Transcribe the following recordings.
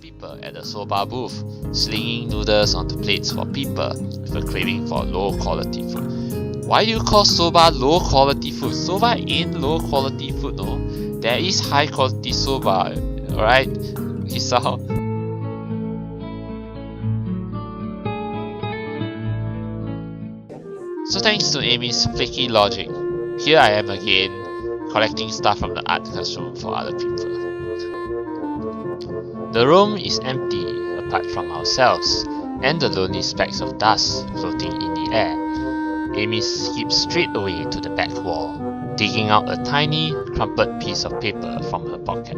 people at the soba booth, slinging noodles onto plates for people with a craving for low quality food. Why do you call soba low quality food? Soba ain't low quality food, no. There is high quality soba, alright, Hisao? So thanks to Amy's flaky logic, here I am again, collecting stuff from the art classroom for other people. The room is empty apart from ourselves and the lonely specks of dust floating in the air. Amy skips straight away to the back wall, digging out a tiny, crumpled piece of paper from her pocket.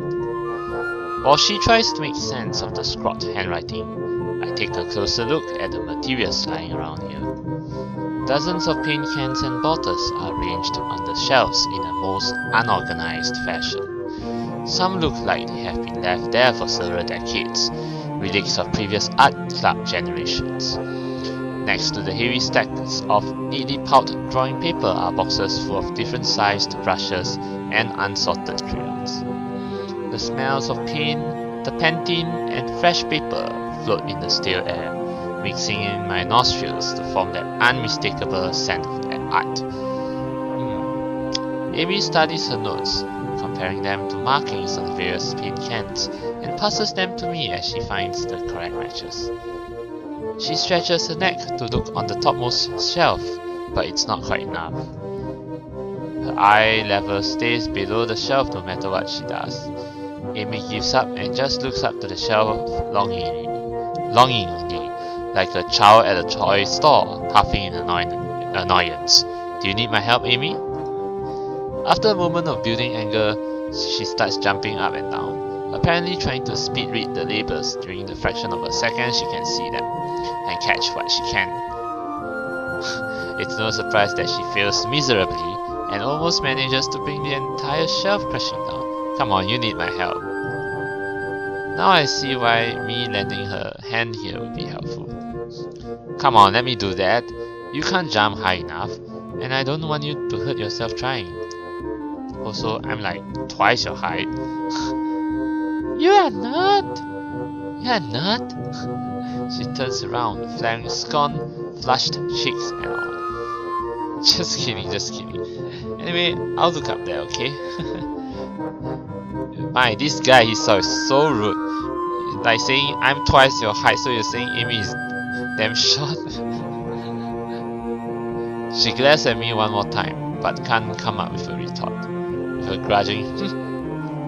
While she tries to make sense of the scrawled handwriting, I take a closer look at the materials lying around here. Dozens of paint cans and bottles are arranged on the shelves in a most unorganized fashion. Some look like they have been left there for several decades, relics of previous art club generations. Next to the heavy stacks of neatly piled drawing paper are boxes full of different sized brushes and unsorted crayons. The smells of paint, turpentine, and fresh paper float in the stale air, mixing in my nostrils to form that unmistakable scent of art. Amy studies her notes, comparing them to markings on the various paint cans, and passes them to me as she finds the correct matches. She stretches her neck to look on the topmost shelf, but it's not quite enough. Her eye level stays below the shelf no matter what she does. Amy gives up and just looks up to the shelf longingly, like a child at a toy store, puffing in annoyance. Do you need my help, Amy? After a moment of building anger, she starts jumping up and down, apparently trying to speed read the labels during the fraction of a second she can see them, and catch what she can. It's no surprise that she fails miserably, and almost manages to bring the entire shelf crashing down. Come on, you need my help. Now I see why me lending her a hand here would be helpful. Come on, let me do that. You can't jump high enough, and I don't want you to hurt yourself trying. Also, I'm like twice your height. You are not! She turns around, flaring scorn, flushed cheeks and all. Just kidding. Anyway, I'll look up there, okay? My, this guy he saw is so rude. Like saying I'm twice your height, so you're saying Amy is damn short? She glares at me one more time, but can't come up with a retort. With a grudging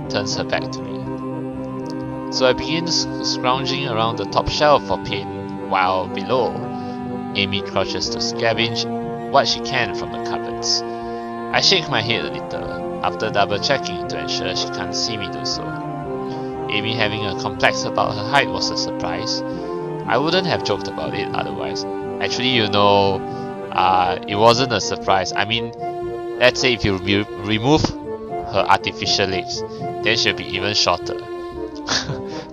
turns her back to me. So I begin scrounging around the top shelf for paint, while below, Amy crouches to scavenge what she can from the cupboards. I shake my head a little, after double checking to ensure she can't see me do so. Amy having a complex about her height was a surprise. I wouldn't have joked about it otherwise. Actually, it wasn't a surprise. I mean, let's say if you remove her artificial legs, then she'll be even shorter.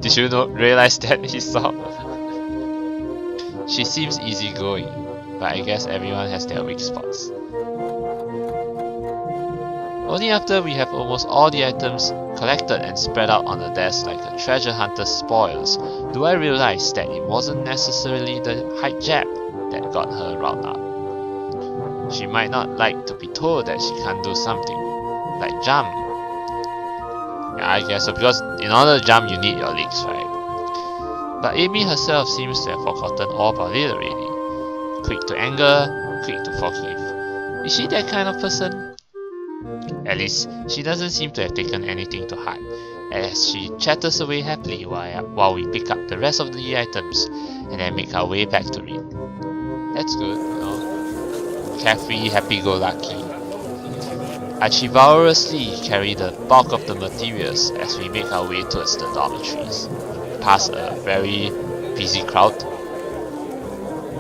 Did you realize that, Hisao? She seems easygoing, but I guess everyone has their weak spots. Only after we have almost all the items collected and spread out on the desk like a treasure hunter's spoils do I realize that it wasn't necessarily the height jab that got her riled up. She might not like to be told that she can't do something, like jump. Yeah, I guess so, because in order to jump you need your legs, right? But Amy herself seems to have forgotten all about it already. Quick to anger, quick to forgive. Is she that kind of person? At least, she doesn't seem to have taken anything to heart, as she chatters away happily while we pick up the rest of the items and then make our way back to read. That's good, you know. Carefree, happy-go-lucky. I chivalrously carry the bulk of the materials as we make our way towards the dormitories, past a very busy crowd.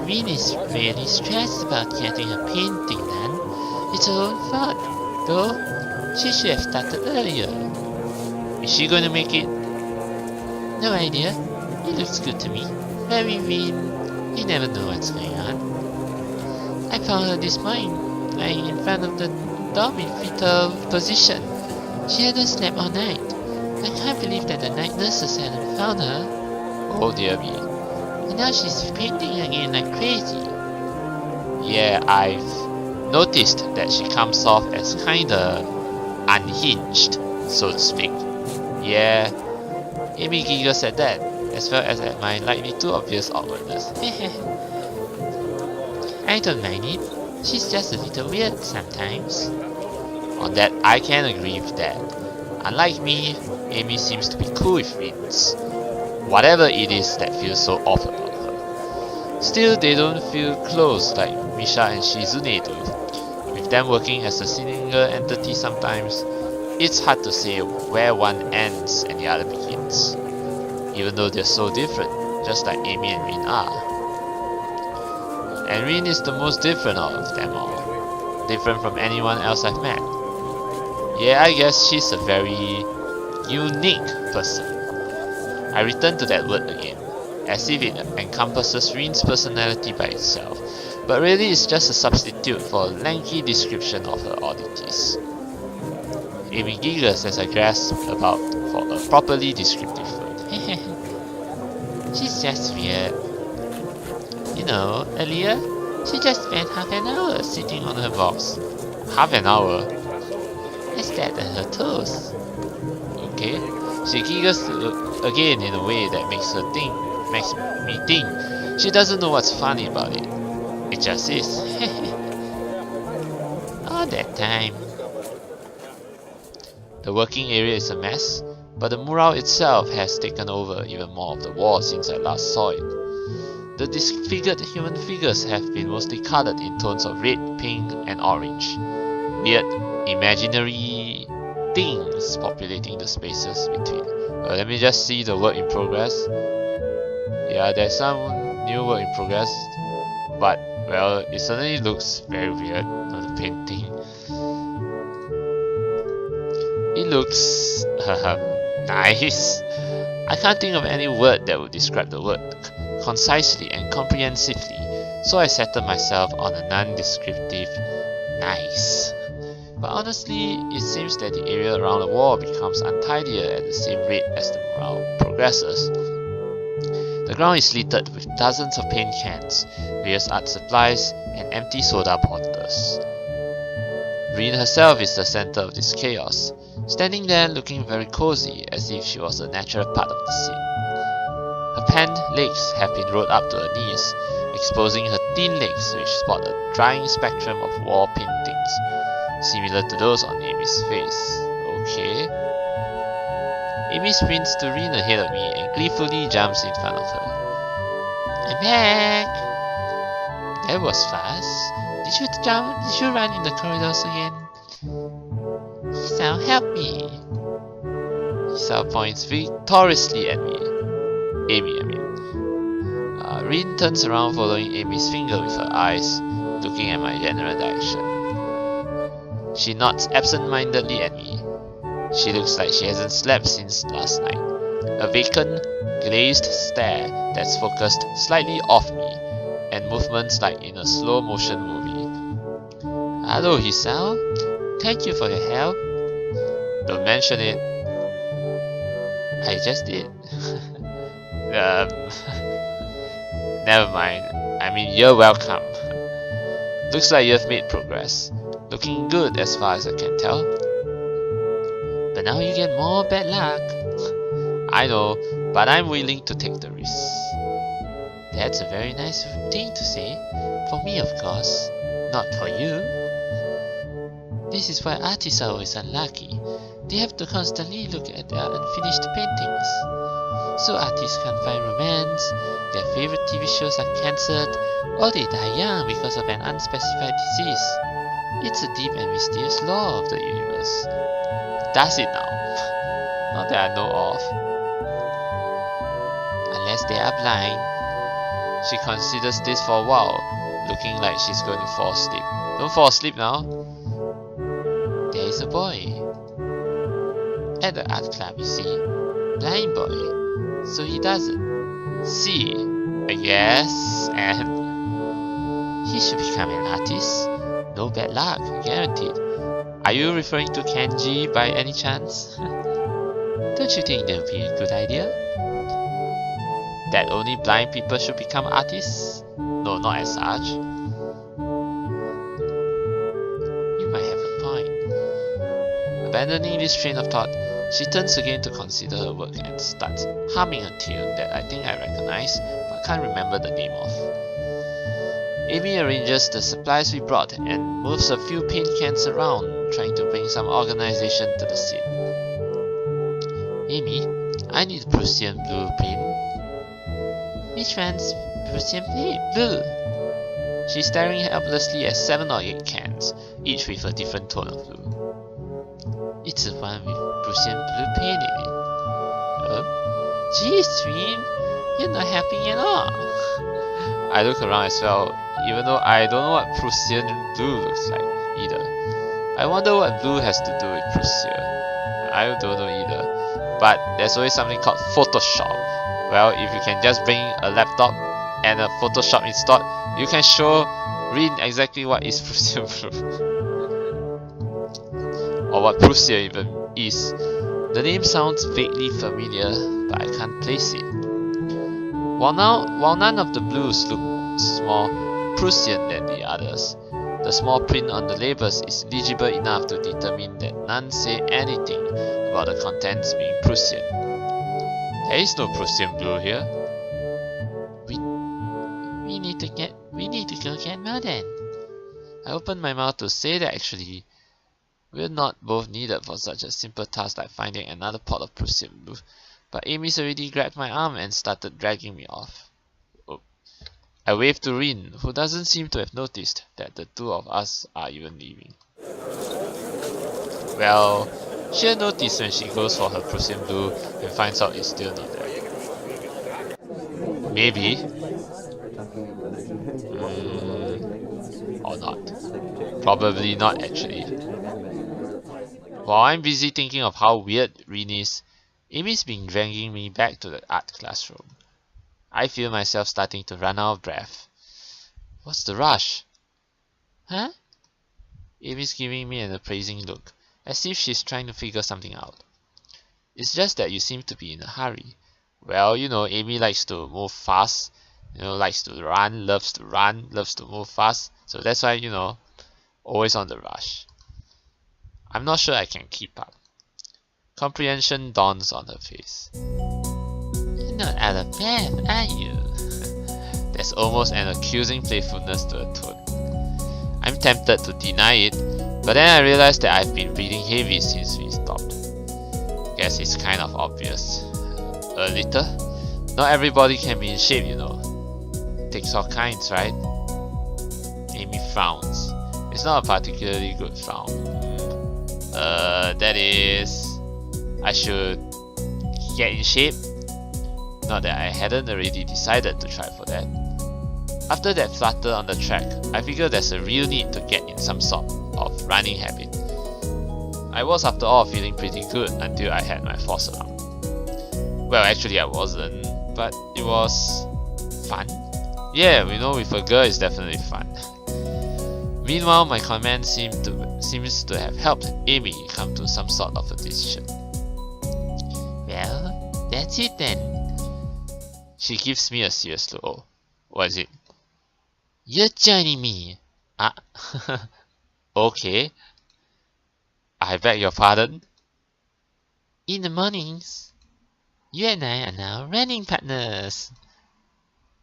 Rin is really stressed about getting her painting done. It's her own fault, though. She should have started earlier. Is she going to make it? No idea. It looks good to me. Very Rin. You never know what's going on. I found her this morning, lying in front of the door in fetal position. She hadn't slept all night. I can't believe that the night nurses hadn't found her. Oh dear me. And now she's painting again like crazy. Yeah, I've noticed that she comes off as kinda unhinged, so to speak. Yeah, Amy giggles at that, as well as at my likely too obvious awkwardness. I don't mind it. She's just a little weird sometimes. On that, I can agree with that. Unlike me, Amy seems to be cool with Rin's, whatever it is that feels so off about her. Still, they don't feel close like Misha and Shizune do. With them working as a single entity sometimes, it's hard to say where one ends and the other begins. Even though they're so different, just like Amy and Rin are. And Rin is the most different of them all. Different from anyone else I've met. Yeah, I guess she's a very unique person. I return to that word again, as if it encompasses Rin's personality by itself, but really it's just a substitute for a lengthy description of her oddities. Amy giggles as I grasp about for a properly descriptive word. She's just weird. You know, earlier, she just spent half an hour sitting on her box. Half an hour? I stared at her toes. Okay. She giggles again in a way that makes me think she doesn't know what's funny about it. It just is. All that time. The working area is a mess, but the mural itself has taken over even more of the wall since I last saw it. The disfigured human figures have been mostly colored in tones of red, pink, and orange. Weird, imaginary things populating the spaces between. Let me just see the work in progress. Yeah, there's some new work in progress, but well, it certainly looks very weird, the painting. It looks nice. I can't think of any word that would describe the work concisely and comprehensively, so I settled myself on a non-descriptive nice. But honestly, it seems that the area around the wall becomes untidier at the same rate as the mural progresses. The ground is littered with dozens of paint cans, various art supplies, and empty soda bottles. Rin herself is the center of this chaos, standing there looking very cozy as if she was a natural part of the scene. Her pant legs have been rolled up to her knees, exposing her thin legs which spot a drying spectrum of wall paintings, similar to those on Amy's face. Okay. Amy sprints to Rin ahead of me and gleefully jumps in front of her. I'm back! That was fast. Did you run in the corridors again? Hisao, help me! Hisao points victoriously at me. Amy, I mean. Rin turns around following Amy's finger with her eyes, looking at my general direction. She nods absent-mindedly at me. She looks like she hasn't slept since last night. A vacant, glazed stare that's focused slightly off me, and movements like in a slow-motion movie. Hello, Hisao. Thank you for your help. Don't mention it. I just did. Never mind. I mean, you're welcome. Looks like you've made progress. Looking good as far as I can tell. But now you get more bad luck. I know, but I'm willing to take the risk. That's a very nice thing to say. For me, of course. Not for you. This is why artists are always unlucky. They have to constantly look at their unfinished paintings. So artists can't find romance, their favorite TV shows are cancelled, or they die young because of an unspecified disease. It's a deep and mysterious law of the universe. Does it now? Not that I know of. Unless they are blind. She considers this for a while, looking like she's going to fall asleep. Don't fall asleep now. There is a boy. At the art club, you see. Blind boy. So he doesn't see, I guess, and he should become an artist. No bad luck, guaranteed. Are you referring to Kenji by any chance? Don't you think that would be a good idea? That only blind people should become artists? No, not as such. You might have a point. Abandoning this train of thought, she turns again to consider her work and starts humming a tune that I think I recognize but can't remember the name of. Amy arranges the supplies we brought and moves a few paint cans around, trying to bring some organization to the scene. Amy, I need Prussian blue paint. Which one's Prussian blue? She's staring helplessly at 7 or 8 cans, each with a different tone of blue. It's the one with Prussian blue paint in it. Oh? Gee, Stream, you're not helping at all. I look around as well, even though I don't know what Prussian blue looks like either. I wonder what blue has to do with Prussia. I don't know either. But there's always something called Photoshop. Well, if you can just bring a laptop and a Photoshop installed, you can show Rin exactly what is Prussian blue. Or what Prussia even is. The name sounds vaguely familiar, but I can't place it. While none of the blues look more Prussian than the others, the small print on the labels is legible enough to determine that none say anything about the contents being Prussian. There is no Prussian blue here. We need to go get more then. I opened my mouth to say that actually we're not both needed for such a simple task like finding another pot of Prussian blue, but Amy's already grabbed my arm and started dragging me off. Oh. I waved to Rin, who doesn't seem to have noticed that the two of us are even leaving. Well, she'll notice when she goes for her Prussian blue and finds out it's still needed. Maybe. Or not. Probably not actually. While I'm busy thinking of how weird Rin is, Amy's been dragging me back to the art classroom. I feel myself starting to run out of breath. What's the rush? Huh? Amy's giving me an appraising look, as if she's trying to figure something out. It's just that you seem to be in a hurry. Well, you know, Amy likes to move fast. Likes to run, loves to move fast. So that's why, always on the rush. I'm not sure I can keep up. Comprehension dawns on her face. You're not out of breath, are you? There's almost an accusing playfulness to her tone. I'm tempted to deny it, but then I realize that I've been breathing heavy since we stopped. Guess it's kind of obvious. A little? Not everybody can be in shape, Takes all kinds, right? Amy frowns. It's not a particularly good frown. That is... I should get in shape? Not that I hadn't already decided to try for that. After that flutter on the track, I figure there's a real need to get in some sort of running habit. I was after all feeling pretty good until I had my false alarm. Well, actually I wasn't, but it was fun. Yeah, with a girl it's definitely fun. Meanwhile, my command seems to have helped Amy come to some sort of a decision. Well, that's it then. She gives me a serious look. Oh, what is it? You're joining me. Okay. I beg your pardon? In the mornings, you and I are now running partners.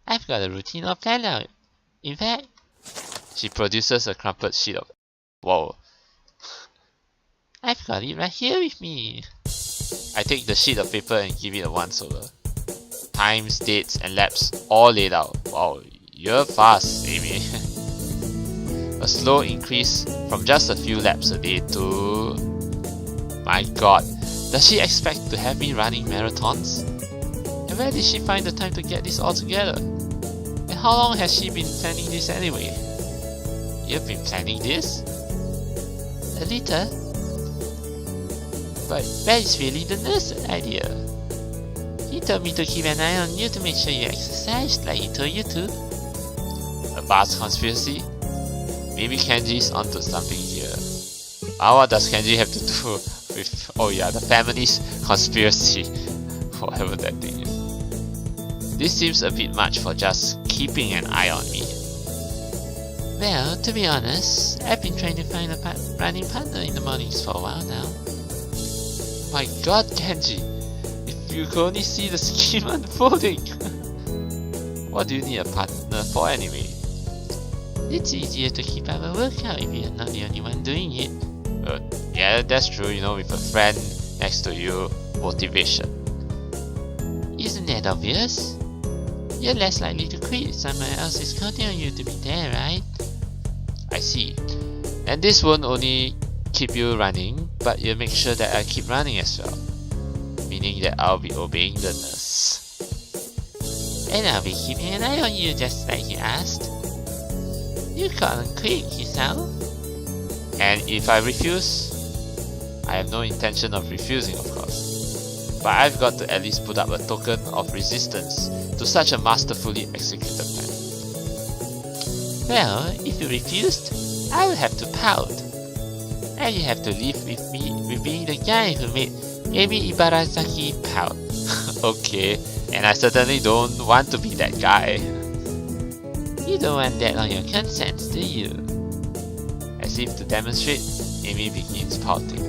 I've got a routine all planned out. In fact, she produces a crumpled sheet of... Whoa. I've got it right here with me. I take the sheet of paper and give it a once over. Times, dates, and laps all laid out. Wow, you're fast, Amy. A slow increase from just a few laps a day to... My god, does she expect to have me running marathons? And where did she find the time to get this all together? And how long has she been planning this anyway? You've been planning this? A little. But that is really the nurse's idea. He told me to keep an eye on you to make sure you exercise like he told you to. A vast conspiracy? Maybe Kenji's onto something here. What does Kenji have to do with... Oh yeah, the family's conspiracy. Whatever that thing is. This seems a bit much for just keeping an eye on me. Well, to be honest, I've been trying to find a running partner in the mornings for a while now. My god, Kenji! If you could only see the scheme unfolding! What do you need a partner for anyway? It's easier to keep up a workout if you're not the only one doing it. Yeah, that's true, you know, with a friend next to you, motivation. Isn't that obvious? You're less likely to quit if someone else is counting on you to be there, right? I see. And this won't only keep you running, but you'll make sure that I keep running as well. Meaning that I'll be obeying the nurse. And I'll be keeping an eye on you just like you asked. You can't quit, Hisao. And if I refuse, I have no intention of refusing, of course. But I've got to at least put up a token of resistance to such a masterfully executed plan. Well, if you refused, I will have to pout. And you have to live with me with being the guy who made Emi Ibarazaki pout. Okay, and I certainly don't want to be that guy. You don't want that on your conscience, do you? As if to demonstrate, Amy begins pouting.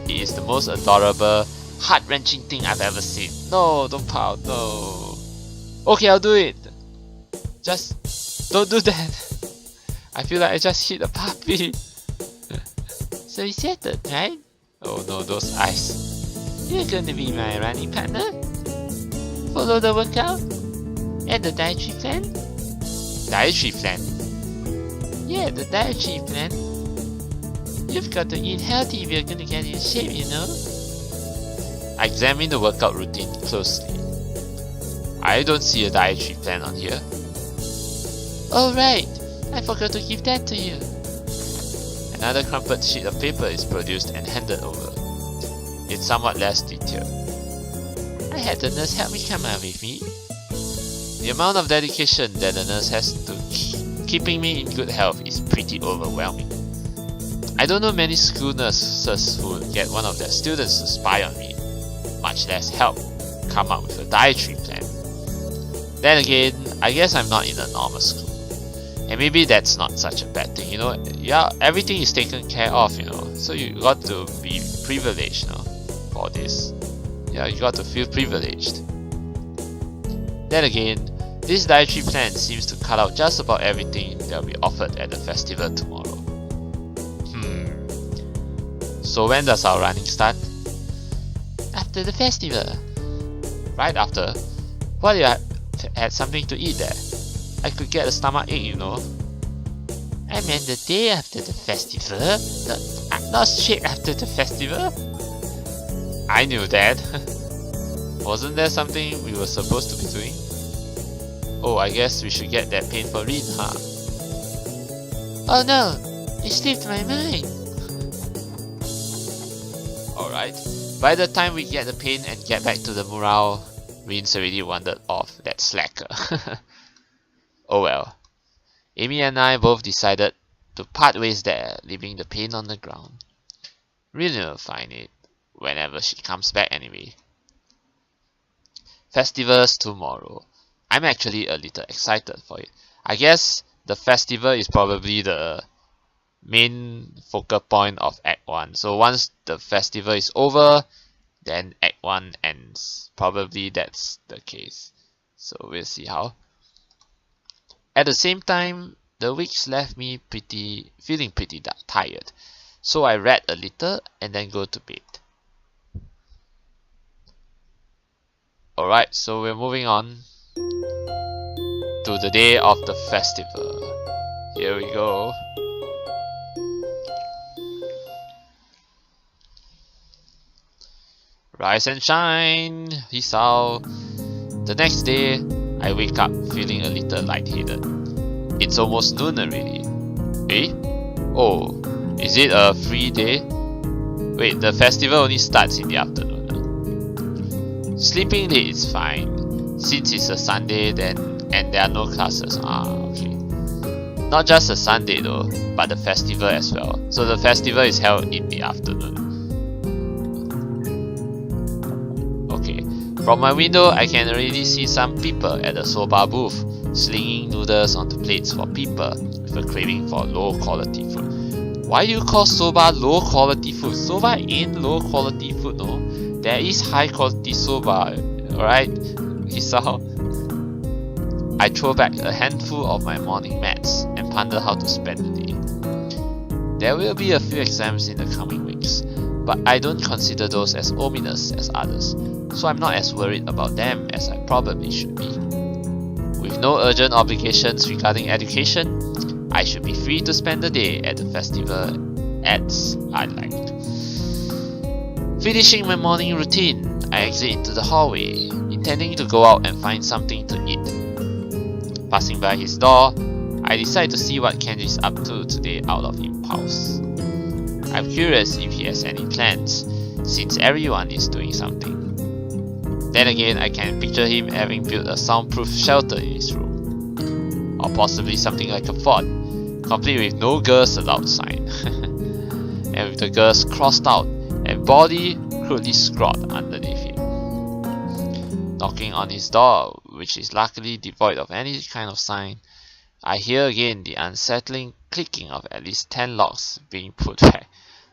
It is the most adorable, heart-wrenching thing I've ever seen. No, don't pout, no. Okay, I'll do it. Just don't do that. I feel like I just hit a puppy. So we settled, right? Oh no, those eyes. You're going to be my running partner? Follow the workout? And the dietary plan? Dietary plan? Yeah, the dietary plan. You've got to eat healthy if you're going to get in shape, you know? I examine the workout routine closely. I don't see a dietary plan on here. Oh right, I forgot to give that to you. Another crumpled sheet of paper is produced and handed over. It's somewhat less detailed. I had the nurse help me come up with me. The amount of dedication that the nurse has to keeping me in good health is pretty overwhelming. I don't know many school nurses who would get one of their students to spy on me, much less help come up with a dietary plan. Then again, I guess I'm not in a normal school. And maybe that's not such a bad thing, you know. Yeah, everything is taken care of, you know. So you got to be privileged, you know, for this. Yeah, you got to feel privileged. Then again, this dietary plan seems to cut out just about everything that will be offered at the festival tomorrow. So when does our running start? After the festival. Right after? What if I had something to eat there? I could get a stomach ache, you know. I meant the day after the festival, not straight after the festival. I knew that. Wasn't there something we were supposed to be doing? Oh, I guess we should get that pain for Rin, huh? Oh no, it slipped my mind. Alright, by the time we get the pain and get back to the morale, Rin's already wandered off, that slacker. Oh well. Amy and I both decided to part ways there, leaving the pain on the ground. Rin will find it whenever she comes back anyway. Festival's tomorrow. I'm actually a little excited for it. I guess the festival is probably the main focal point of Act 1. So once the festival is over, then Act 1 ends. Probably that's the case. So we'll see how. At the same time, the weeks left me feeling pretty tired. So I read a little and then go to bed. Alright, so we're moving on to the day of the festival. Here we go. Rise and shine, Hisao. The next day, I wake up feeling a little lightheaded. It's almost noon already. Eh? Oh, is it a free day? Wait, the festival only starts in the afternoon. Sleeping late is fine, since it's a Sunday then and there are no classes. Ah, okay. Not just a Sunday though, but the festival as well. So the festival is held in the afternoon. Okay, From my window, I can already see some people at the soba booth, slinging noodles onto plates for people with a craving for low quality food. Why do you call soba low quality food? Soba ain't low quality food, no. There is high quality soba, alright, Hisao? I throw back a handful of my morning mats and ponder how to spend the day. There will be a few exams in the coming weeks, but I don't consider those as ominous as others, so I'm not as worried about them as I probably should be. With no urgent obligations regarding education, I should be free to spend the day at the festival as I liked. Finishing my morning routine, I exit into the hallway, intending to go out and find something to eat. Passing by his door, I decide to see what Kenji's up to today out of impulse. I'm curious if he has any plans, since everyone is doing something. Then again, I can picture him having built a soundproof shelter in his room. Or possibly something like a fort, complete with no girls allowed sign. And with the girls crossed out and body crudely scrawled underneath him. Knocking on his door, which is luckily devoid of any kind of sign, I hear again the unsettling clicking of at least 10 locks being put back.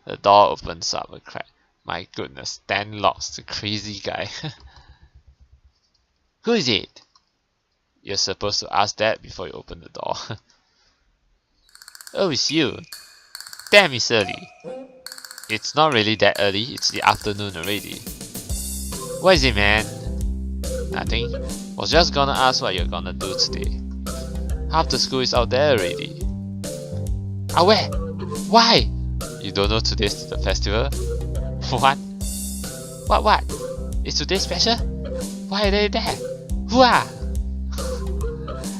The door opens up a crack. My goodness, 10 locks, the crazy guy. Who is it? You're supposed to ask that before you open the door. Oh, it's you. Damn, it's early. It's not really that early, it's the afternoon already. What is it, man? Nothing. Was just gonna ask what you're gonna do today. Half the school is out there already. Ah, where? Why? You don't know today's the festival? What? What? Is today special? Why are they there? Hooah!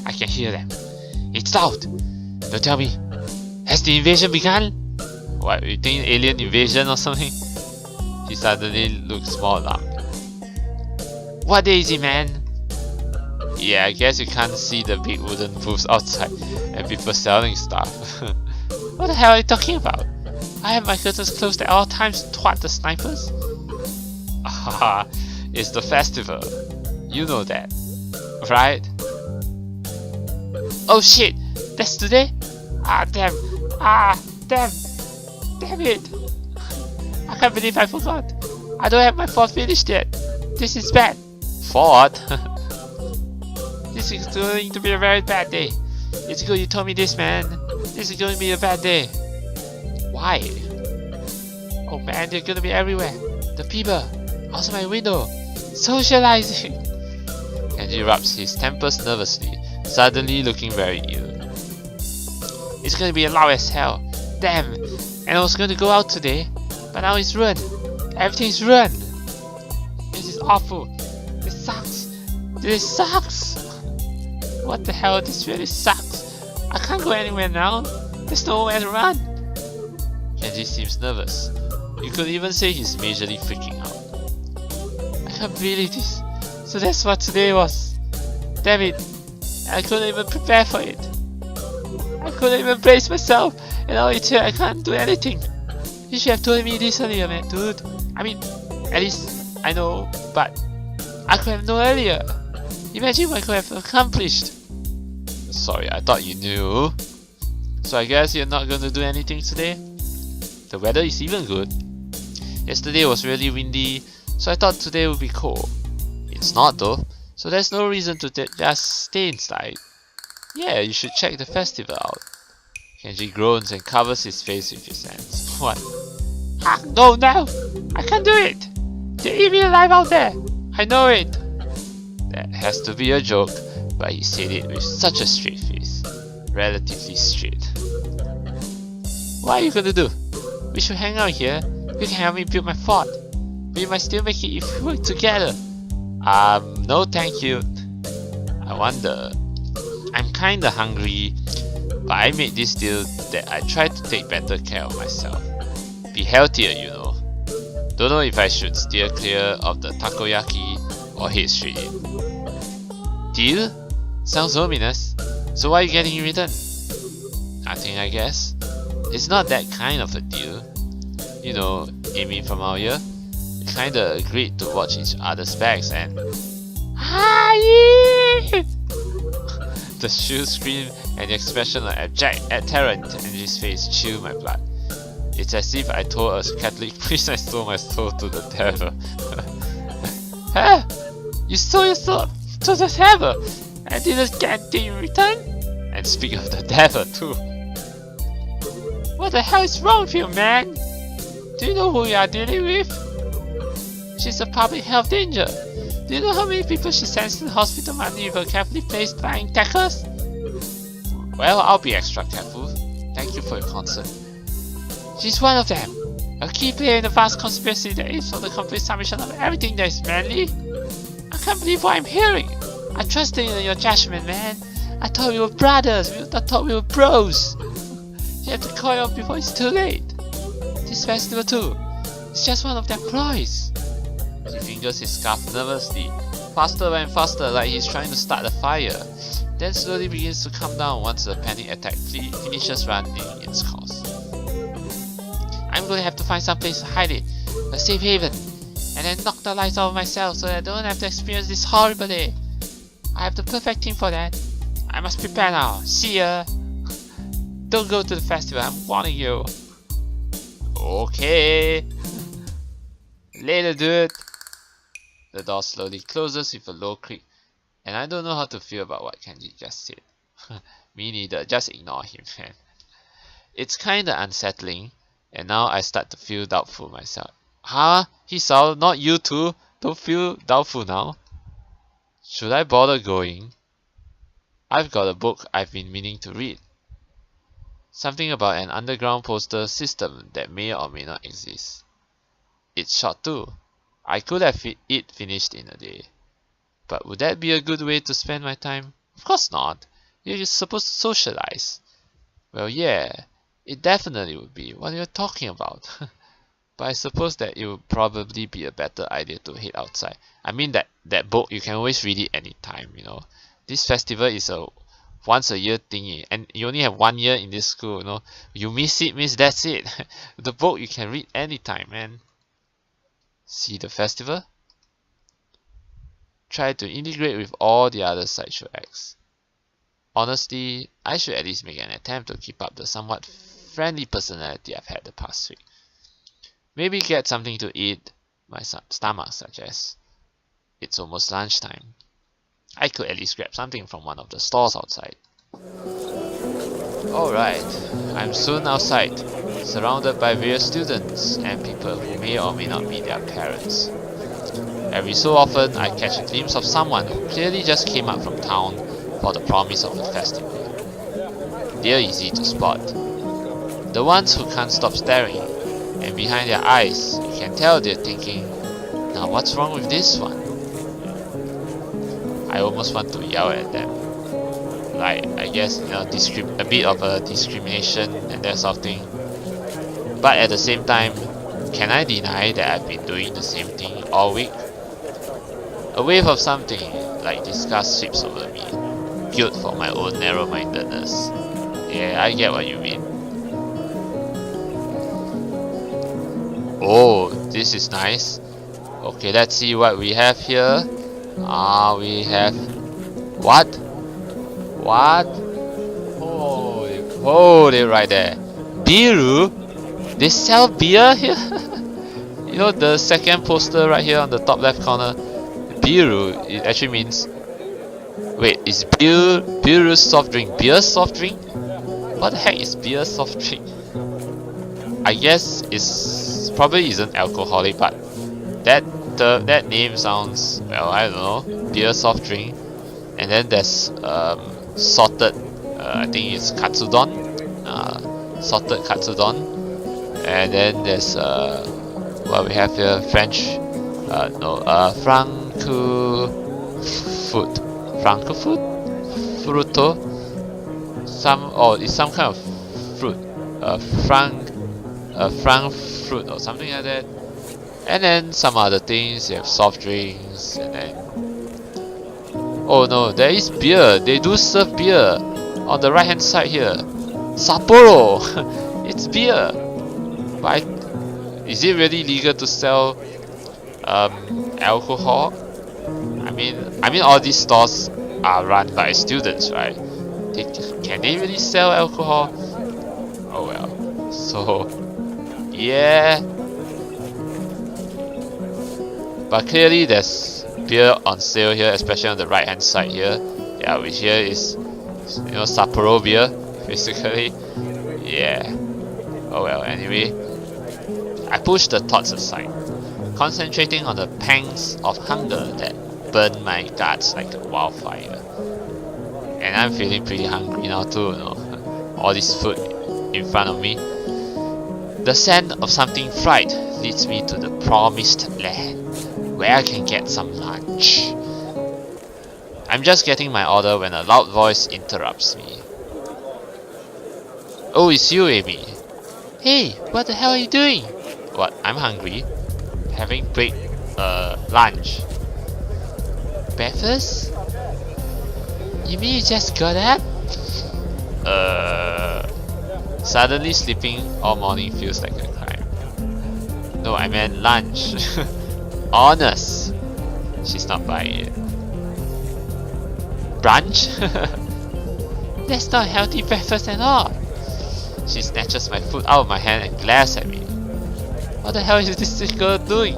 I can hear them. It's loud. Don't tell me. Has the invasion begun? What, you think alien invasion or something? He suddenly looks more alarmed. What day is it, man? Yeah, I guess you can't see the big wooden booths outside and people selling stuff. What the hell are you talking about? I have my curtains closed at all times, twat the snipers. Haha, it's the festival. You know that, right? Oh shit, that's today? Damn it. I can't believe I forgot. I don't have my fort finished yet. This is bad. Fort? This is going to be a very bad day. It's good you told me this, man. This is going to be a bad day. Why? Oh man, they're going to be everywhere. The people, outside my window, socializing. Kenji rubs his temples nervously, suddenly looking very ill. It's going to be loud as hell. Damn, and I was going to go out today, but now it's ruined. Everything's ruined. This is awful. This sucks. This sucks. What the hell? This really sucks. I can't go anywhere now. There's nowhere to run. Kenji seems nervous. You could even say he's majorly freaking out. I can't believe this. So that's what today was. Damn it. I couldn't even prepare for it. I couldn't even brace myself. And now it's here. I can't do anything. You should have told me this earlier, man, dude. I mean, at least I know, but I could have known earlier. Imagine what I could have accomplished. Sorry, I thought you knew. So I guess you're not going to do anything today? The weather is even good. Yesterday was really windy, so I thought today would be cool. It's not though, so there's no reason to just stay inside. Yeah, you should check the festival out. Kenji groans and covers his face with his hands. What? Ah, no! I can't do it! They eat me alive out there! I know it! That has to be a joke, but he said it with such a straight face. Relatively straight. What are you gonna do? We should hang out here. You can help me build my fort. We might still make it if we work together. No thank you. I wonder. I'm kinda hungry, but I made this deal that I try to take better care of myself. Be healthier, you know. Don't know if I should steer clear of the takoyaki or head straight in. Deal? Sounds ominous. So why are you getting in return? Nothing, I guess. It's not that kind of a deal. You know, EMI from out here. kinda agreed to watch each other's backs and the shoe scream and the expression of abject terror in Tenji's face chilled my blood. It's as if I told a Catholic priest I stole my soul to the devil. Huh? You stole your soul to the devil and didn't get anything in return? And speak of the devil too. What the hell is wrong with you, man? Do you know who you are dealing with? She's a public health danger. Do you know how many people she sends to the hospital monthly with her carefully placed flying tackers? Well, I'll be extra careful. Thank you for your concern. She's one of them. A key player in the vast conspiracy that aims for the complete submission of everything that is manly. I can't believe what I'm hearing. I trusted in your judgment, man. I thought we were brothers. I thought we were bros. You have to call it off before it's too late. This festival too. It's just one of their ploys. He fingers his scarf nervously, faster and faster like he's trying to start a fire, then slowly begins to calm down once the panic attack finishes running its course. I'm going to have to find some place to hide it, a safe haven, and then knock the lights out of myself so that I don't have to experience this horrible day. I have the perfect team for that. I must prepare now. See ya! Don't go to the festival, I'm warning you. Okay. Later, dude. The door slowly closes with a low creak, and I don't know how to feel about what Kenji just said. Me neither, just ignore him, man. It's kinda unsettling, and now I start to feel doubtful myself. Huh? Hisao, not you too? Don't feel doubtful now? Should I bother going? I've got a book I've been meaning to read. Something about an underground postal system that may or may not exist. It's short too. I could have it finished in a day. But would that be a good way to spend my time? Of course not. You're just supposed to socialize. Well, yeah, it definitely would be. What you're talking about. But I suppose that it would probably be a better idea to head outside. I mean that book, you can always read it anytime, you know. This festival is a once a year thingy, and you only have 1 year in this school, you know. You miss it, that's it. The book you can read anytime, man. See the festival? Try to integrate with all the other sideshow acts. Honestly, I should at least make an attempt to keep up the somewhat friendly personality I've had the past week. Maybe get something to eat, my stomach suggests. It's almost lunchtime. I could at least grab something from one of the stores outside. Alright, I'm soon outside, surrounded by various students and people who may or may not be their parents. Every so often, I catch a glimpse of someone who clearly just came up from town for the promise of the festival. They're easy to spot. The ones who can't stop staring, and behind their eyes, you can tell they're thinking, now what's wrong with this one? I almost want to yell at them. Like, I guess, you know, a bit of a discrimination and that sort of thing. But at the same time, can I deny that I've been doing the same thing all week? A wave of something like disgust sweeps over me, guilt for my own narrow-mindedness. Yeah, I get what you mean. Oh, this is nice. Okay, let's see what we have here. We have... What? What? Holy right there. Biru? They sell beer here? You know the second poster right here on the top left corner? Biru, it actually means... Wait, is Biru soft drink beer soft drink? What the heck is beer soft drink? I guess it's probably isn't alcoholic, but that name sounds, well, I don't know, beer soft drink. And then there's salted, I think it's katsudon, salted katsudon. And then there's what we have here, French, Frankfurt, fruto, it's some kind of fruit, Frankfurt or something like that. And then some other things, you have soft drinks, and then... Oh no, there is beer, they do serve beer on the right hand side here. Sapporo! It's beer! But is it really legal to sell Alcohol. I mean, all these stores are run by students, right? Can they really sell alcohol? Oh well. So, yeah. But clearly, there's beer on sale here, especially on the right-hand side here. Yeah, which here is, you know, Sapporo beer, basically. Yeah. Oh well. Anyway, I push the thoughts aside, concentrating on the pangs of hunger that burn my guts like a wildfire. And I'm feeling pretty hungry now too, you know. All this food in front of me. The scent of something fried leads me to the promised land, where I can get some lunch. I'm just getting my order when a loud voice interrupts me. Oh, it's you, Amy. Hey, what the hell are you doing? What, I'm hungry. Having quick, lunch. Breakfast? You mean you just got up? Suddenly sleeping all morning feels like a crime. No, I meant lunch. Honest. She's not buying it. Brunch? That's not a healthy breakfast at all. She snatches my food out of my hand and glares at me. What the hell is this girl doing?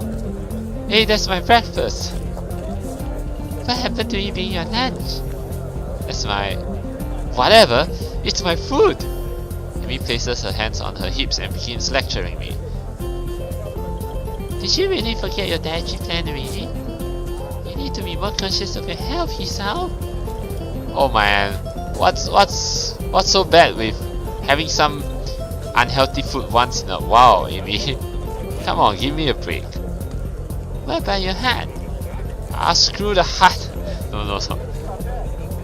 Hey, that's my breakfast. What happened to it being your lunch? That's my... Whatever! It's my food! Amy places her hands on her hips and begins lecturing me. Did you really forget your dietary plan already? You need to be more conscious of your health, Hisao. Oh man, what's so bad with having some unhealthy food once in a while, Amy? Come on, give me a break. What about your heart? Ah, screw the heart. No.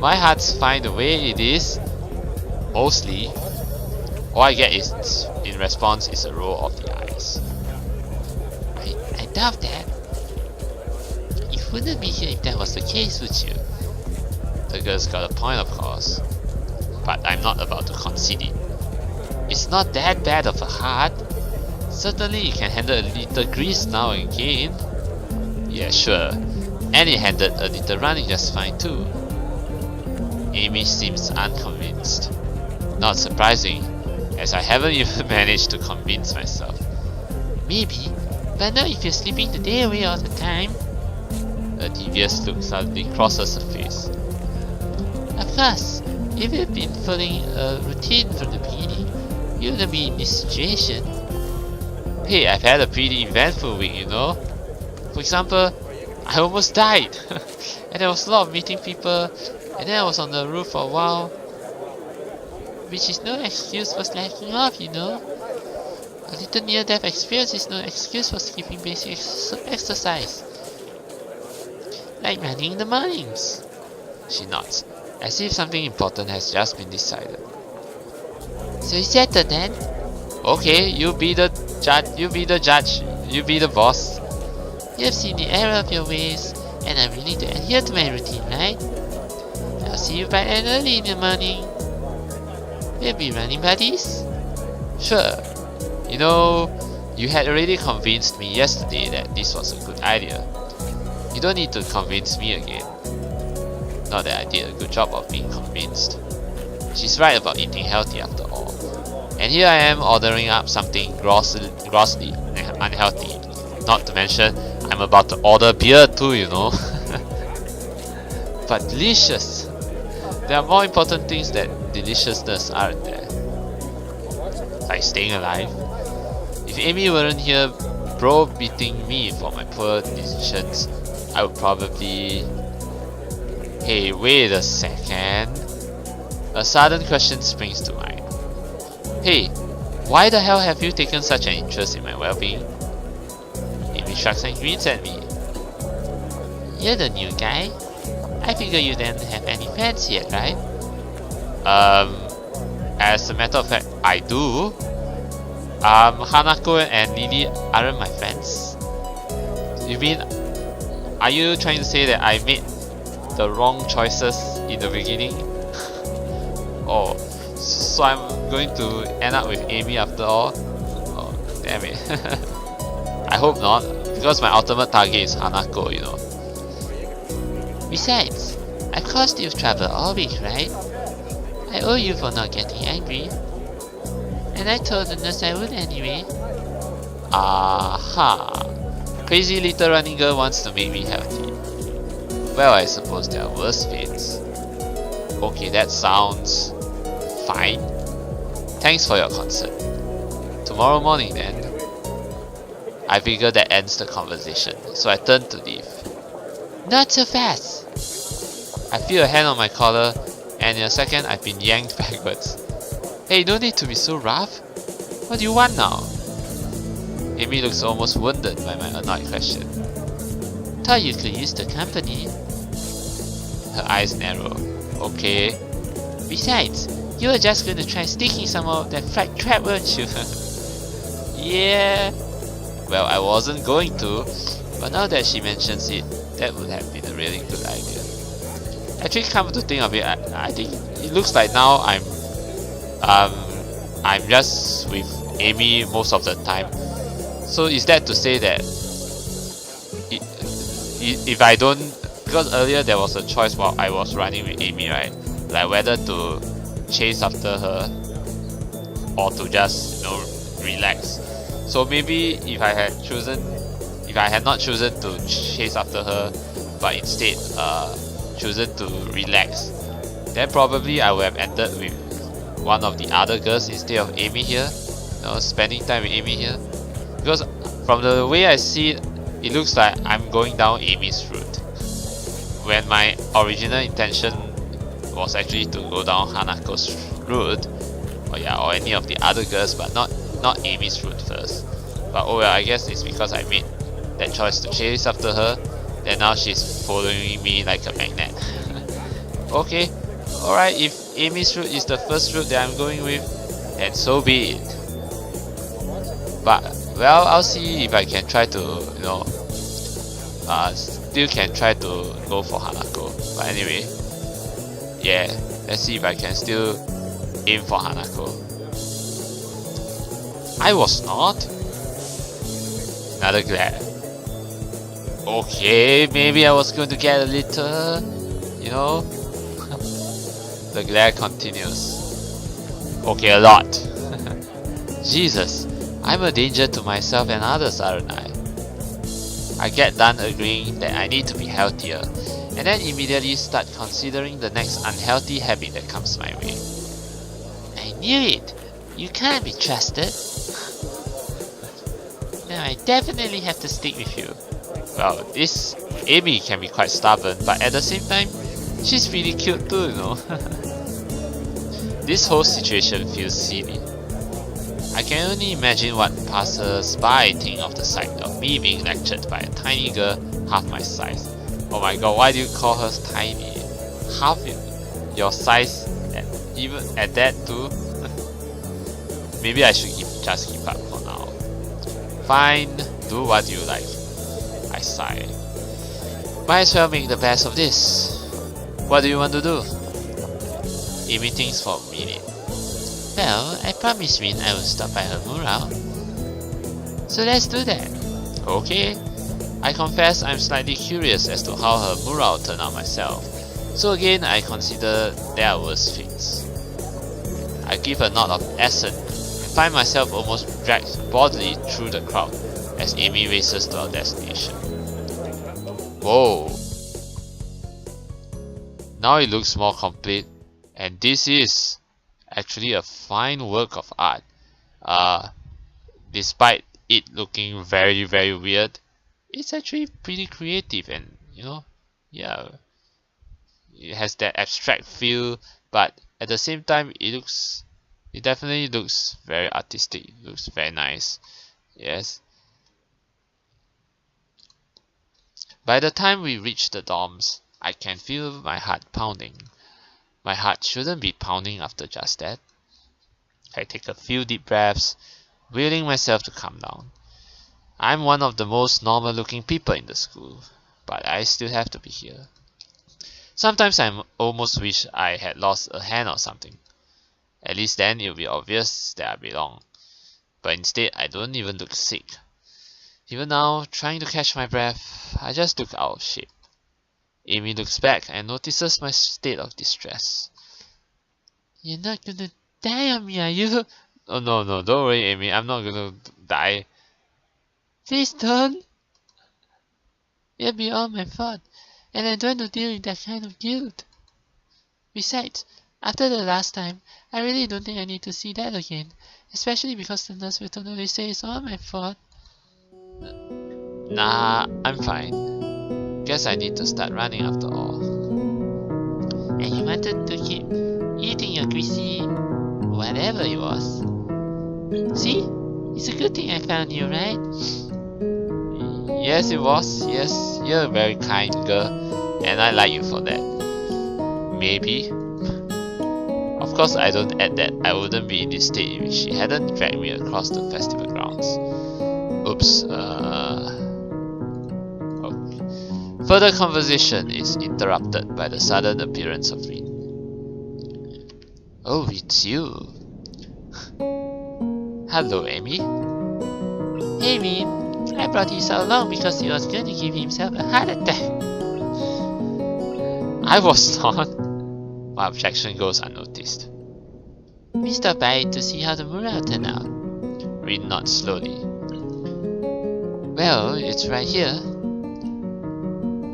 My heart's fine the way it is. Mostly. All I get is, in response, is a roll of the eyes. I doubt that. You wouldn't be here if that was the case, would you? The girl's got a point, of course. But I'm not about to concede it. It's not that bad of a heart. Certainly it can handle a little grease now and again. Yeah, sure. And it handled a little running just fine too. Amy seems unconvinced. Not surprising, as I haven't even managed to convince myself. Maybe, but not if you're sleeping the day away all the time. A devious look suddenly crosses her face. Of course, if you've been following a routine from the beginning, you wouldn't be in this situation. Hey, I've had a pretty eventful week, you know. For example, I almost died. And there was a lot of meeting people, and then I was on the roof for a while. Which is no excuse for slacking off, you know. A little near-death experience is no excuse for skipping basic exercise. Like running in the mornings. She nods, as if something important has just been decided. So it's settled then? Okay, you be the judge, you be the boss. You've seen the error of your ways, and I'm willing to adhere to my routine, right? I'll see you bright and early in the morning. We'll be running buddies? Sure. You know, you had already convinced me yesterday that this was a good idea. You don't need to convince me again. Not that I did a good job of being convinced. She's right about eating healthy after all. And here I am ordering up something grossly unhealthy. Not to mention, I'm about to order beer too, you know. But delicious. There are more important things than deliciousness, aren't there? Like staying alive. If Amy weren't here bro-beating me for my poor decisions, I would probably... Hey, wait a second. A sudden question springs to mind. Hey, why the hell have you taken such an interest in my well-being? Amy shrugs and grins at me. You're the new guy. I figure you didn't have any friends yet, right? As a matter of fact, I do. Hanako and Lily aren't my friends. You mean, are you trying to say that I made the wrong choices in the beginning? Oh, so I'm going to end up with Amy after all? Oh, damn it. I hope not, Because my ultimate target is Hanako, you know. Besides, I've caused you trouble all week, right? I owe you for not getting angry. And I told the nurse I would anyway. Aha! Crazy little running girl wants to make me healthy. Well, I suppose there are worse fates. Okay, that sounds fine. Thanks for your concern. Tomorrow morning then. I figure that ends the conversation, so I turn to leave. Not so fast! I feel a hand on my collar, and in a second I've been yanked backwards. Hey, no need to be so rough. What do you want now? Amy looks almost wounded by my annoyed question. Thought you could use the company. Her eyes narrow. Okay. Besides, you were just going to try sticking some of that fried crab, weren't you? Yeah. Well, I wasn't going to, but now that she mentions it, that would have been a really good idea. Actually, come to think of it, I think it looks like now I'm just with Amy most of the time. So is that to say that if I don't, because earlier there was a choice while I was running with Amy, right? Like whether to chase after her or to just, you know, relax. So maybe if I had not chosen to chase after her, but instead chosen to relax, then probably I would have ended with one of the other girls instead of Amy here. You know, spending time with Amy here. Because from the way I see it, it looks like I'm going down Amy's route, when my original intention was actually to go down Hanako's route, or any of the other girls, but not Amy's route first. But oh well, I guess it's because I made that choice to chase after her, then now she's following me like a magnet. Okay, alright, if Amy's route is the first route that I'm going with, then so be it. But well, I'll see if I can try to, you know, still can try to go for Hanako. But anyway, yeah, let's see if I can still aim for Hanako. I was not. Another glare. Okay, maybe I was going to get a little, you know. The glare continues. Okay, a lot. Jesus, I'm a danger to myself and others, aren't I? I get done agreeing that I need to be healthier, and then immediately start considering the next unhealthy habit that comes my way. I knew it! You can't be trusted. Now I definitely have to stick with you. Well, this Amy can be quite stubborn, but at the same time, she's really cute too, you know. This whole situation feels silly. I can only imagine what passers-by think of the sight of me being lectured by a tiny girl half my size. Oh my god, why do you call her tiny? Half your size, and even at that too? Maybe I should just give up for now. Fine, do what you like. I sigh. Might as well make the best of this. What do you want to do? Amy thinks for a minute. Well, I promised Rin I would stop by her mural. So let's do that. Okay. I confess I'm slightly curious as to how her mural turned out myself. So again, I consider there are worse things. I give a nod of assent and find myself almost dragged bodily through the crowd as Amy races to our destination. Whoa! Now it looks more complete, and this is actually a fine work of art. Despite it looking very weird, it's actually pretty creative, and you know, yeah, it has that abstract feel, but at the same time it definitely looks very artistic. It looks very nice. Yes. By the time we reach the dorms, I can feel my heart pounding. My heart shouldn't be pounding after just that. I take a few deep breaths, willing myself to calm down. I'm one of the most normal looking people in the school, but I still have to be here. Sometimes I almost wish I had lost a hand or something. At least then it will be obvious that I belong. But instead I don't even look sick. Even now, trying to catch my breath, I just look out of shape. Amy looks back and notices my state of distress. You're not gonna die on me, are you? Oh no, don't worry, Amy, I'm not gonna die. Please don't. It'll be all my fault, and I don't want to deal with that kind of guilt. Besides, after the last time, I really don't think I need to see that again, especially because the nurse will totally say it's all my fault. Nah, I'm fine. Guess I need to start running after all. And you wanted to keep eating your greasy whatever it was. See? It's a good thing I found you, right? Yes, it was. Yes, you're a very kind girl, and I like you for that. Maybe. Of course, I don't add that I wouldn't be in this state if she hadn't dragged me across the festival grounds. Oops, okay. Further conversation is interrupted by the sudden appearance of Rin. Oh, it's you. Hello, Amy. Hey, Rin. I brought Hisao along because he was going to give himself a heart attack. I was not. My objection goes unnoticed. We stopped by to see how the mural turned out. Rin nods slowly. Well, it's right here.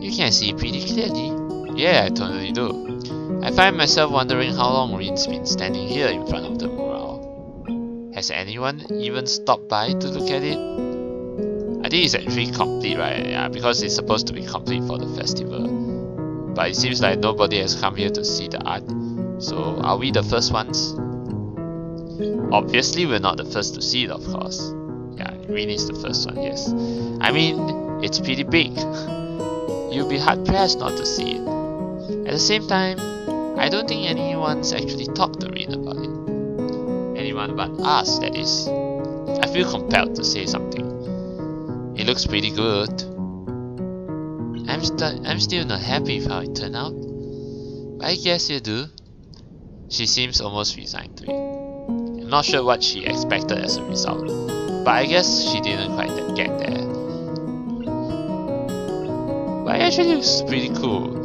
You can see pretty clearly. Yeah, I totally do. I find myself wondering how long Rin's been standing here in front of the mural. Has anyone even stopped by to look at it? I think it's actually complete, right? Yeah, because it's supposed to be complete for the festival. But it seems like nobody has come here to see the art. So, are we the first ones? Obviously, we're not the first to see it, of course. Yeah, Rin is the first one, yes. I mean, it's pretty big. You'll be hard-pressed not to see it. At the same time, I don't think anyone's actually talked to Rin about it. Anyone but us, that is. I feel compelled to say something. It looks pretty good. I'm still not happy with how it turned out. But I guess you do. She seems almost resigned to it. I'm not sure what she expected as a result, but I guess she didn't quite get there. But it actually looks pretty cool,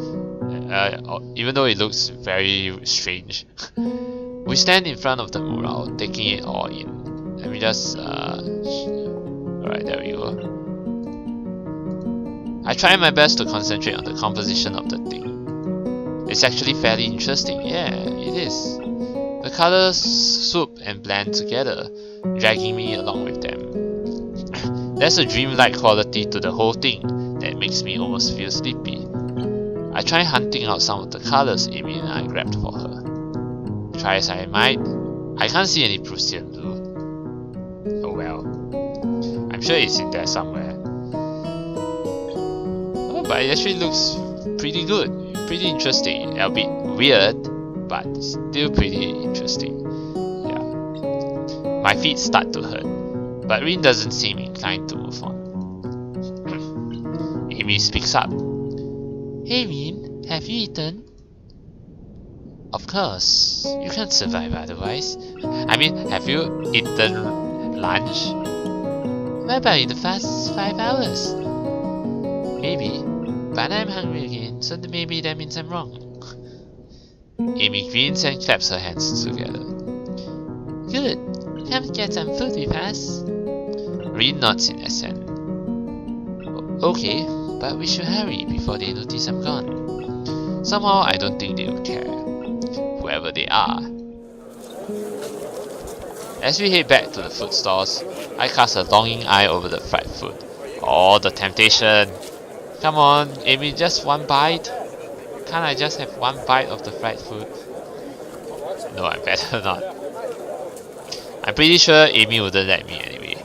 even though it looks very strange. We stand in front of the mural, taking it all in. Let me just alright, there we go. I try my best to concentrate on the composition of the thing. It's actually fairly interesting, yeah, it is. The colors swoop and blend together, dragging me along with them. There's a dreamlike quality to the whole thing that makes me almost feel sleepy. I try hunting out some of the colors Amy and I grabbed for her. Try as I might, I can't see any Prussian blue. Oh well. I'm sure it's in there somewhere. Oh, but it actually looks pretty good, pretty interesting, albeit weird, but still pretty interesting. Yeah. My feet start to hurt, but Rin doesn't seem inclined to move on. Amy speaks up. Hey Rin, have you eaten? Of course, you can't survive otherwise. I mean, have you eaten lunch? What about in the past 5 hours? Maybe, but I'm hungry again, so maybe that means I'm wrong. Amy grins and claps her hands together. Good, come get some food with us. Rin nods in assent. Okay, but we should hurry before they notice I'm gone. Somehow I don't think they will care, whoever they are. As we head back to the food stores, I cast a longing eye over the fried food. Oh, the temptation! Come on, Amy, just one bite? Can't I just have one bite of the fried food? No, I better not. I'm pretty sure Amy wouldn't let me anyway.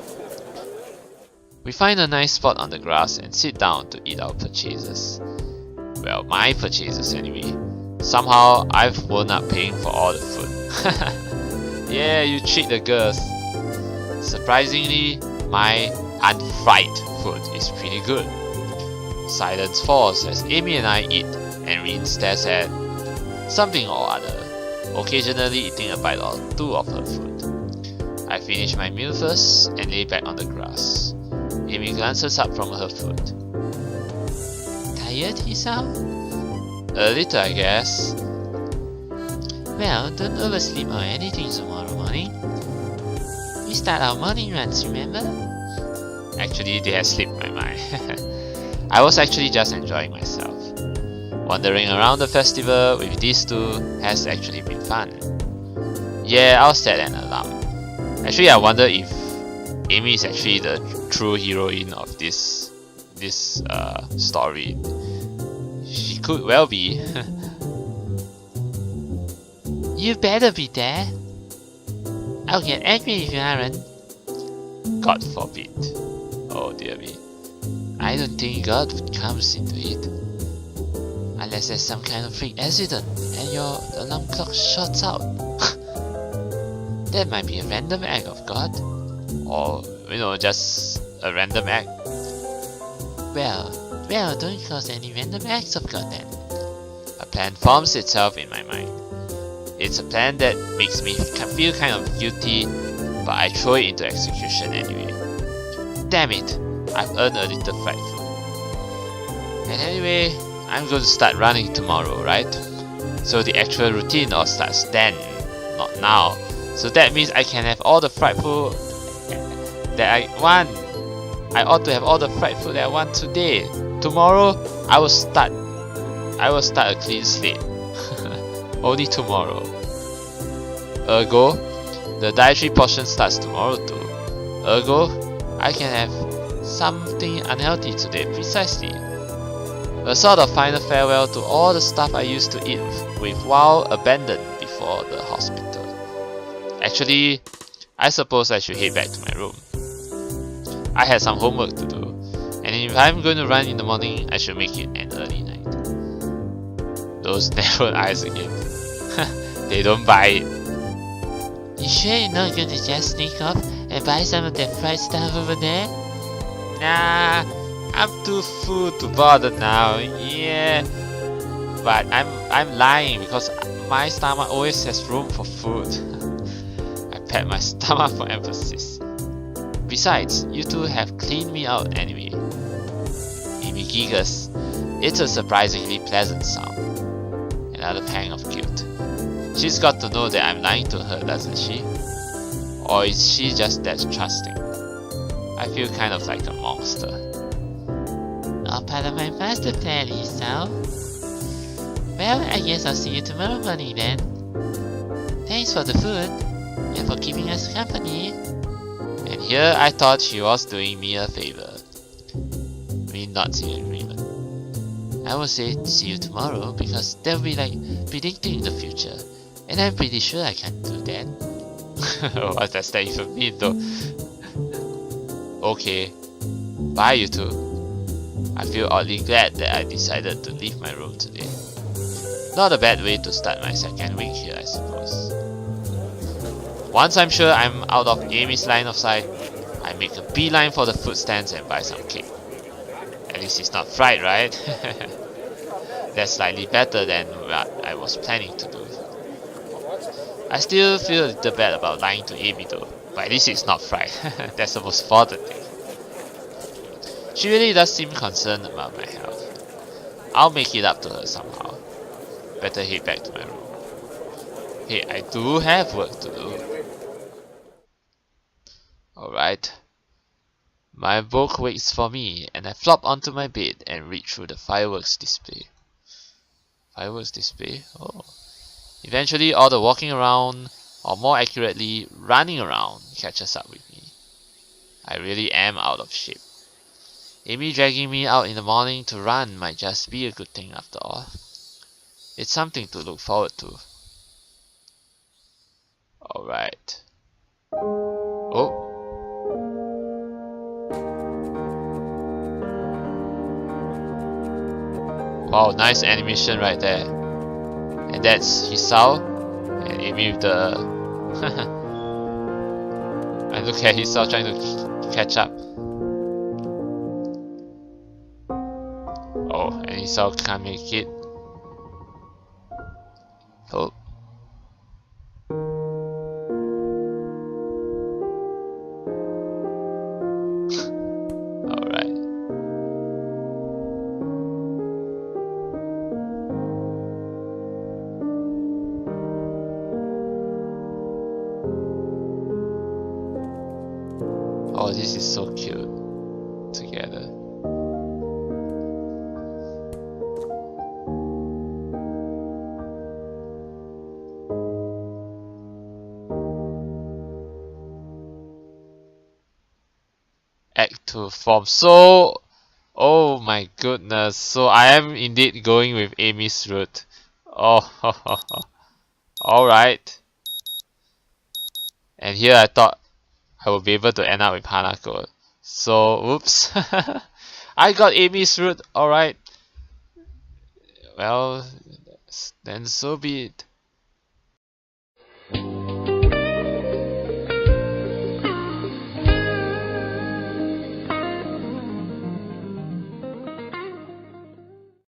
We find a nice spot on the grass and sit down to eat our purchases. Well, my purchases anyway. Somehow, I've wound up paying for all the food. Yeah, you treat the girls. Surprisingly, my unfried food is pretty good. Silence falls as Amy and I eat, and Rin stares at something or other, occasionally eating a bite or two of her food. I finish my meal first and lay back on the grass. Amy glances up from her food. Tired, Hisao? A little, I guess. Well, don't oversleep or anything tomorrow morning. We start our morning runs, remember? Actually, they have slipped my mind. I was actually just enjoying myself. Wandering around the festival with these two has actually been fun. Yeah, I'll set an alarm. Actually, I wonder if Amy is actually the true heroine of this story. She could well be. You better be there. I'll get angry if you aren't. God forbid. Oh dear me. I don't think God comes into it. Unless there's some kind of freak accident and your alarm clock shuts out. That might be a random act of God. Or, just a random act. Well, don't cause any random acts of God then. A plan forms itself in my mind. It's a plan that makes me feel kind of guilty, but I throw it into execution anyway. Damn it! I've earned a little frightful. And anyway, I'm going to start running tomorrow, right? So the actual routine all starts then, not now. So that means I can have all the frightful that I want. I ought to have all the frightful that I want today. Tomorrow, I will start a clean slate. Only tomorrow. Ergo, the dietary portion starts tomorrow too. Ergo, I can have something unhealthy today precisely. A sort of final farewell to all the stuff I used to eat with while abandoned before the hospital. Actually, I suppose I should head back to my room. I had some homework to do, and if I'm going to run in the morning, I should make it an early night. Those narrowed eyes again. They don't buy it. You sure you're not going to just sneak off and buy some of that fried stuff over there? Nah, I'm too full to bother now. Yeah, but I'm lying because my stomach always has room for food. I pat my stomach for emphasis. Besides, you two have cleaned me out anyway. Amy giggles. It's a surprisingly pleasant sound. Another pang of guilt. She's got to know that I'm lying to her, doesn't she? Or is she just that trusting? I feel kind of like a monster. All part of my master plan, Hisao. Well, I guess I'll see you tomorrow morning then. Thanks for the food, and for keeping us company. And here I thought she was doing me a favor. We nods in agreement. I will say see you tomorrow because that will be like predicting the future. And I'm pretty sure I can't do that. What does that even mean though? Okay. Bye you two. I feel oddly glad that I decided to leave my room today. Not a bad way to start my second week here, I suppose. Once I'm sure I'm out of Amy's line of sight, I make a beeline for the food stands and buy some cake. At least it's not fried, right? That's slightly better than what I was planning to do. I still feel a little bad about lying to Amy though, but at least it's not fried. That's the most important thing. She really does seem concerned about my health. I'll make it up to her somehow. Better head back to my room. Hey, I do have work to do. Alright. My book waits for me, and I flop onto my bed and read through the fireworks display. Fireworks display? Oh. Eventually, all the walking around, or more accurately, running around, catches up with me. I really am out of shape. Amy dragging me out in the morning to run might just be a good thing after all. It's something to look forward to. Alright. Oh. Wow, nice animation right there. And that's Hisao and Amy with the... and look at Hisao trying to catch up. Oh, and Hisao can't make it. Oh. Oh, this is so cute together. Act 2 form. So, oh my goodness. So I am indeed going with Amy's route. Oh, alright. And here I thought I would be able to end up with Hanako. So, oops. I got Amy's route. Alright. Well, then so be it.